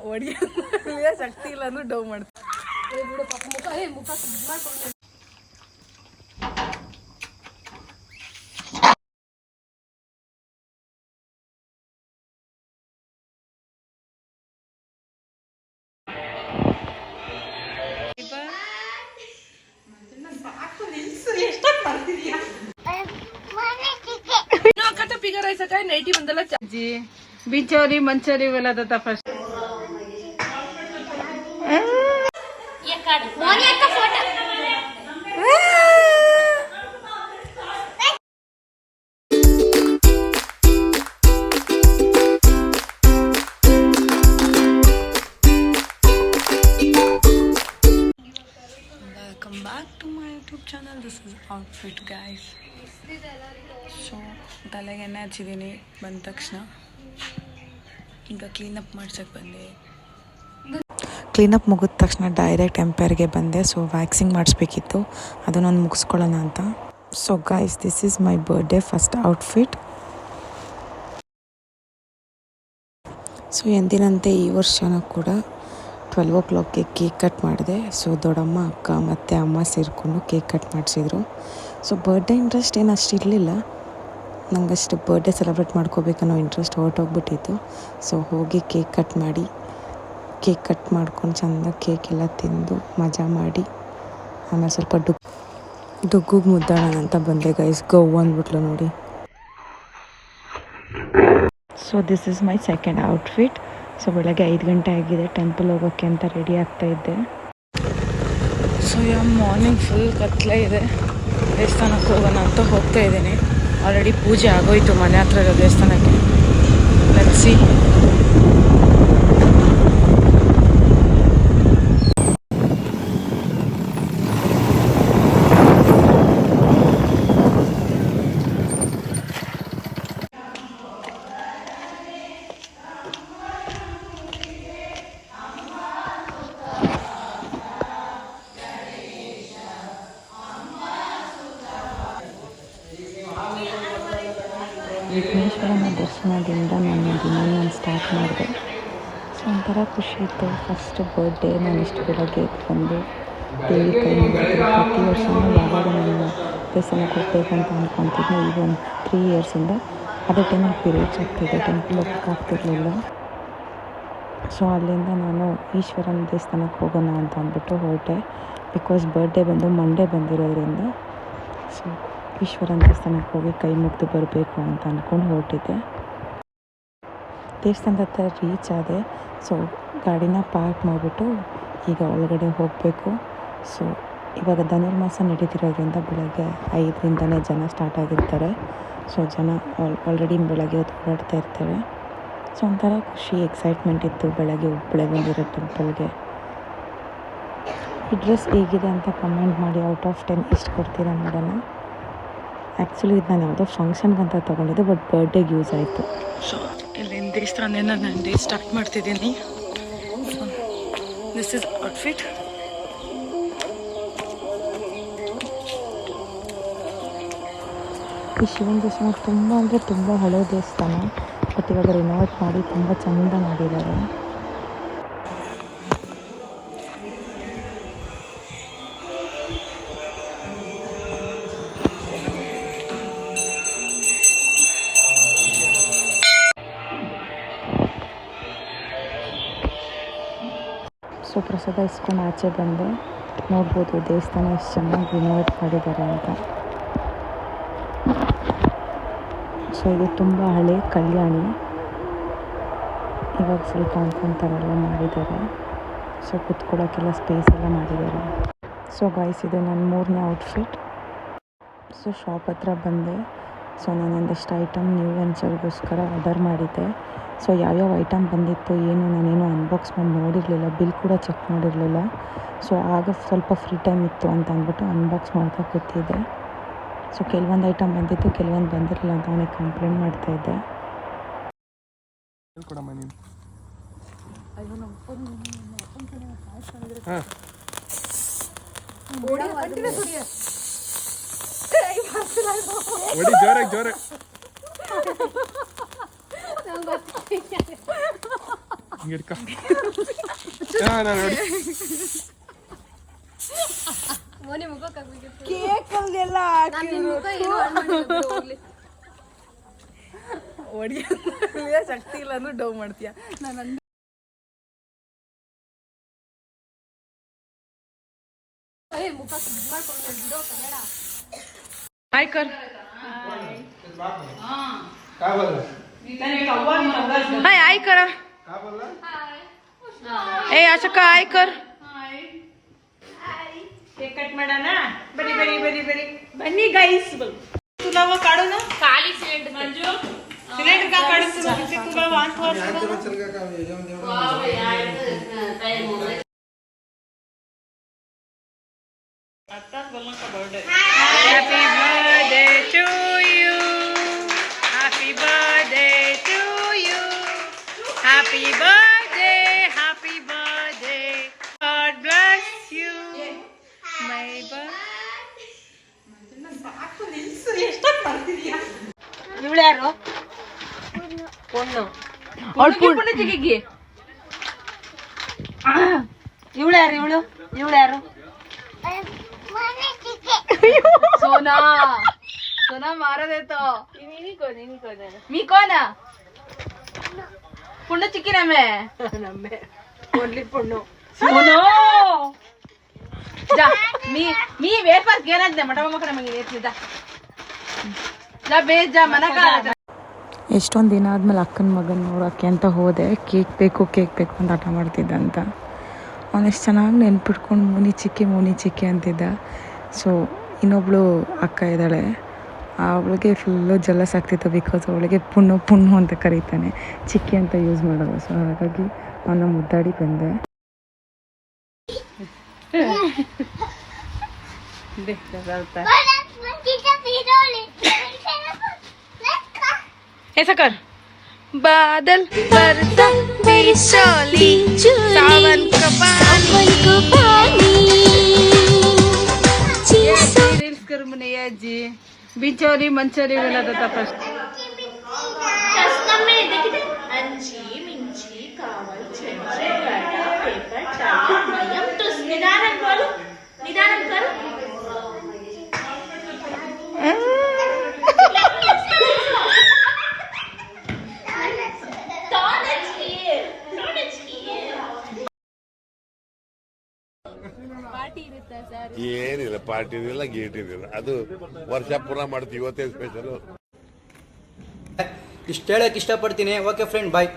ಹೊಡಿಯ ಶಕ್ತಿ ಇಲ್ಲ ಅಂದ್ರೆ ಡೌ ಮಾಡ್ತೀನಿ. ಫಿಗರ್ ಐಸಕ ನೈಟಿ ಬಂದಲ್ಲ ಚಾರ್ಜಿ ಬಿಚೋರಿ ಮಂಚೋರಿ ಇವೆಲ್ಲ first Welcome back to my YouTube channel. This is outfit guys. So ತಲೆಗೆ ಎಣ್ಣೆ ಹಚ್ಚಿದ್ದೀನಿ ಬಂದ ತಕ್ಷಣ. ಈಗ ಕ್ಲೀನಪ್ ಮಾಡ್ಸೋಕ್ಕೆ ಬಂದೆ. ಕ್ಲೀನಪ್ ಮುಗಿದ ತಕ್ಷಣ ಡೈರೆಕ್ಟ್ ಎಂಪೈರ್ಗೆ ಬಂದೆ. ಸೊ ವ್ಯಾಕ್ಸಿಂಗ್ ಮಾಡಿಸ್ಬೇಕಿತ್ತು, ಅದನ್ನೊಂದು ಮುಗಿಸ್ಕೊಳ್ಳೋಣ ಅಂತ. So guys, this is my birthday first outfit. So ಎಂದಿನಂತೆ ಈ ವರ್ಷನೂ ಕೂಡ 12 o'clock ಕೇಕ್ ಕಟ್ ಮಾಡಿದೆ. ಸೊ ದೊಡ್ಡಮ್ಮ, ಅಕ್ಕ ಮತ್ತು ಅಮ್ಮ ಸೇರಿಕೊಂಡು ಕೇಕ್ ಕಟ್ ಮಾಡಿಸಿದ್ರು. ಸೊ ಬರ್ಡೇ ಇಂಟ್ರೆಸ್ಟ್ ಏನು ಅಷ್ಟು ಇರಲಿಲ್ಲ, ನಂಗಷ್ಟು ಬರ್ಡೇ ಸೆಲೆಬ್ರೇಟ್ ಮಾಡ್ಕೋಬೇಕನ್ನೋ ಇಂಟ್ರೆಸ್ಟ್ ಹೊರಟೋಗ್ಬಿಟ್ಟಿತ್ತು. ಸೊ ಹೋಗಿ ಕೇಕ್ ಕಟ್ ಮಾಡ್ಕೊಂಡು ಚೆಂದ ಕೇಕ್ ಎಲ್ಲ ತಿಂದು ಮಜಾ ಮಾಡಿ ಆಮೇಲೆ ಸ್ವಲ್ಪ ಡುಗ್ಗುಗೆ ಮುದ್ದಾಡೋಣ ಅಂತ ಬಂದೆ ಗೈಸ್. ಗೌ ಅಂದ್ಬಿಟ್ಲು ನೋಡಿ. So this is my second outfit. So ಬೆಳಗ್ಗೆ 5 ಗಂಟೆ ಆಗಿದೆ, ಟೆಂಪಲ್ ಹೋಗೋಕ್ಕೆ ಅಂತ ರೆಡಿ ಆಗ್ತಾಯಿದ್ದೆ. ಸೊ ಮಾರ್ನಿಂಗ್ ಫುಲ್ ಕತ್ಲೆ ಇದೆ, ದೇವಸ್ಥಾನಕ್ಕೆ ಹೋಗೋಣ ಅಂತ ಹೋಗ್ತಾ ಇದ್ದೀನಿ. ಆಲ್ರೆಡಿ ಪೂಜೆ ಆಗೋಯ್ತು ಮನೆ ಹತ್ರ ಇರೋ ದೇವಸ್ಥಾನಕ್ಕೆ. Let's see. ವಿಘ್ನೇಶ್ವರನ ದರ್ಶನದಿಂದ ನನ್ನ ದಿನ ಸ್ಟಾರ್ಟ್ ಮಾಡಿದೆ. ಸೊ ಒಂಥರ ಖುಷಿ ಇತ್ತು. ಫಸ್ಟ್ ಬರ್ಡೇ ನಾನು ಇಷ್ಟು ಬೆಳಗ್ಗೆ ಬಂದು ದೇವಿ ಕೈ ಮುಗಿದ್ರು. ಪ್ರತಿ ವರ್ಷವೂ ಯಾವಾಗ ನಾನು ದೇವಸ್ಥಾನಕ್ಕೆ ಹೋಗ್ಬೇಕು ಅಂತ ಅಂದ್ಕೊತಿದ್ದೆ. ಈಗ ಒಂದು 3 yearsಯಿಂದ ಅದೇ ಟೈಮಲ್ಲಿ ಪೀರಿಯಡ್ಸ್ ಆಗ್ತಿದೆ, ಟೆಂಪಲ್ ಹೋಗೋಕ್ಕೆ ಆಗ್ತಿರ್ಲಿಲ್ಲ. ಸೊ ಅಲ್ಲಿಂದ ನಾನು ಈಶ್ವರನ ದೇವಸ್ಥಾನಕ್ಕೆ ಹೋಗೋಣ ಅಂತ ಅಂದ್ಬಿಟ್ಟು ಹೊರಟೆ. ಬಿಕಾಸ್ ಬರ್ಡೇ ಬಂದು ಮಂಡೇ ಬಂದಿರೋದ್ರಿಂದ ಸೊ ಈಶ್ವರನ ದೇವಸ್ಥಾನಕ್ಕೆ ಹೋಗಿ ಕೈ ಮುಗಿದು ಬರಬೇಕು ಅಂತ ಅಂದ್ಕೊಂಡು ಹೊರಟಿದ್ದೆ. ದೇವಸ್ಥಾನದ ಹತ್ರ ರೀಚ್ ಆದೆ. ಸೊ ಗಾಡಿನ ಪಾರ್ಕ್ ಮಾಡಿಬಿಟ್ಟು ಈಗ ಒಳಗಡೆ ಹೋಗಬೇಕು. ಸೊ ಇವಾಗ ಧನುರ್ಮಾಸ ನಡೀತಿರೋದ್ರಿಂದ ಬೆಳಗ್ಗೆ 5ರಿಂದನೇ ಜನ ಸ್ಟಾರ್ಟ್ ಆಗಿರ್ತಾರೆ. ಸೊ ಜನ ಆಲ್ರೆಡಿ ಬೆಳಗ್ಗೆ ಹೊತ್ತು ಓಡಾಡ್ತಾ ಇರ್ತಾರೆ. ಸೊ ಒಂಥರ ಖುಷಿ, ಎಕ್ಸೈಟ್ಮೆಂಟ್ ಇತ್ತು ಬೆಳಗ್ಗೆ ಒಬ್ಬಳೇ ಬಂದಿರೋ ಟೆಂಪಲ್ಗೆ. ಈ ಡ್ರೆಸ್ ಹೇಗಿದೆ ಅಂತ ಕಮೆಂಟ್ ಮಾಡಿ. ಔಟ್ ಆಫ್ 10 ಎಷ್ಟು ಕೊಡ್ತೀರಾ ನೋಡೋಣ. ಆ್ಯಕ್ಚುಲಿ ಇದು ನಾನು ಯಾವುದೋ ಫಂಕ್ಷನ್ಗಂತ ತೊಗೊಂಡಿದ್ದೆ, ಬಟ್ ಬರ್ಡೇಗೆ ಯೂಸ್ ಆಯಿತು. ಸೊ ಇಲ್ಲಿಂದ ದೇವಸ್ಥಾನದಿಂದ ನಾನು ಡೇ ಸ್ಟಾರ್ಟ್ ಮಾಡ್ತಿದ್ದೀನಿ. This is outfit. ಈ ಶಿವನ ದೇವಸ್ಥಾನ ತುಂಬ ಅಂದರೆ ತುಂಬ ಹಳೆ ದೇವಸ್ಥಾನ, ಬಟ್ ಇವಾಗ ರಿನೋವೇಟ್ ಮಾಡಿ ತುಂಬ ಚೆಂದ ಮಾಡಿದ್ದಾರೆ. ಸೊ ಪ್ರಸಾದ ಇಸ್ಕೊಂಡು ಆಚೆ ಬಂದೆ. ನೋಡ್ಬೋದು ದೇವಸ್ಥಾನ ಎಷ್ಟು ಚೆನ್ನಾಗಿ ರಿನೋವೇಟ್ ಮಾಡಿದ್ದಾರೆ ಅಂತ. ಸೊ ಇದು ತುಂಬ ಹಳೆ ಕಲ್ಯಾಣಿ, ಇವಾಗ ಫುಲ್ ಕಾಂಪೌಂಡ್ ಥರ ಎಲ್ಲ ಮಾಡಿದ್ದಾರೆ. ಸೊ ಕುತ್ಕೊಳ್ಳೋಕ್ಕೆಲ್ಲ ಸ್ಪೇಸ್ ಎಲ್ಲ ಮಾಡಿದ್ದಾರೆ. ಸೊ ಗೈಸ್, ಇದು ನನ್ನ 3ನೇ ಔಟ್ಫಿಟ್. ಸೊ ಶಾಪ್ ಹತ್ರ ಬಂದೆ. ಸೊ ನಾನು ಒಂದಷ್ಟು ಐಟಮ್ ನ್ಯೂ ವೆಂಚರ್ಗೋಸ್ಕರ ಆರ್ಡರ್ ಮಾಡಿದ್ದೆ. ಸೊ ಯಾವ್ಯಾವ ಐಟಮ್ ಬಂದಿತ್ತು ಏನು ನಾನೇನು ಅನ್ಬಾಕ್ಸ್ ಮಾಡಿ ನೋಡಿರಲಿಲ್ಲ, ಬಿಲ್ ಕೂಡ ಚೆಕ್ ಮಾಡಿರಲಿಲ್ಲ. ಸೊ ಆಗ ಸ್ವಲ್ಪ ಫ್ರೀ ಟೈಮ್ ಇತ್ತು ಅಂತ ಅಂದ್ಬಿಟ್ಟು ಅನ್ಬಾಕ್ಸ್ ಮಾಡ್ತಾ ಕೂತಿದ್ದೆ. ಸೊ ಕೆಲವೊಂದು ಐಟಮ್ ಬಂದಿತ್ತು, ಕೆಲವೊಂದು ಬಂದಿರಲಿಲ್ಲ ಅಂತ ಅವನಿಗೆ ಕಂಪ್ಲೇಂಟ್ ಮಾಡ್ತಾಯಿದ್ದೆ. ಜೋರ ಹಿಡ್ಕ ನಾನು ನೋಡಿ ಕೇಕಲ್ಲೆಲ್ಲ ಹೊಡಿಯ ಶಕ್ತಿ ಇಲ್ಲ ಅಂದ್ರೆ ಡೌ ಮಾಡ್ತೀಯ ನಾನು हाय कर हाय हाय कर ए अशोक हाय कर केक कट ಮಾಡೋಣ ಬರಿ ಬರಿ ಬರಿ ಬರಿ ಬನ್ನಿ ಗೈಸ್ तुला वो काढू ना खाली सिलेंडर मंजू सिलेंडर का काढू तुला वांट आता बोलना का birthday happy birthday to you happy birthday to you happy birthday God bless you ಮೈ ಇವಳು ಯಾರು ಪೊಣ್ಣು ಪುಣ್ಣ ಚಿಕ್ಕಿಗೆ ಇವಳು ಯಾರು ಇವಳು ಯಾರು सोना सोना मारा देतो मी कोण पुण्य चिक्की नम्मे ओनली पुण्णू सोनो जा मी वेफर्स घेणार मटा मग ನಮಗೆ ಏತ್ಲಿದ जा ಬೇಜ जा ಮನಕ ಎಷ್ಟೊಂದು ದಿನ ಆದಮೇಲೆ ಅಕ್ಕನ ಮಗನ ನೋಡೋಕ್ಕೆ ಅಂತ ಹೋದೆ ಕೇಕ್ ಬೇಕು ಅಂತ ಆಟ ಮಾಡ್ತಿದ್ದ ಅಂತ ಅವನು ಎಷ್ಟು ಚೆನ್ನಾಗಿ ನೆನ್ಪಿಟ್ಕೊಂಡು ಮುನಿ ಚಿಕ್ಕಿ ಅಂತಿದ್ದ. ಸೊ ಇನ್ನೊಬ್ಳು ಅಕ್ಕ ಇದ್ದಾಳೆ, ಅವಳಿಗೆ ಫುಲ್ಲು ಜಲಸ್ ಆಗ್ತಿತ್ತು. ಬಿಕಾಸ್ ಅವಳಿಗೆ ಪುಣ್ಣು ಅಂತ ಕರೀತಾನೆ, ಚಿಕ್ಕಿ ಅಂತ ಯೂಸ್ ಮಾಡೋದು. ಸೊ ಹಾಗಾಗಿ ಅವನ ಮುದ್ದಾಡಿ ಬಂದೆ. ऐसा कर बादल बरसा बिशोली सावन का पानी रील्स कर मने जी बिचोरी मंचोरी वाला था फर्स्ट में देखिए अंजी मिंची कावल चंचे गड़ा पेपर चाय मयम तो निदान करो ಏನಿಲ್ಲ, ಪಾರ್ಟಿ ಇರಲಿಲ್ಲ, ಗೇಟ್ ಇರಲಿಲ್ಲ. ಅದು ವರ್ಷ ಪೂರ ಮಾಡ್ತೀವಿ, ಇವತ್ತೇ ಸ್ಪೆಷಲ್. ಇಷ್ಟು ಹೇಳಕ್ಕೆ ಇಷ್ಟಪಡ್ತೀನಿ. ಓಕೆ ಫ್ರೆಂಡ್, ಬಾಯ್.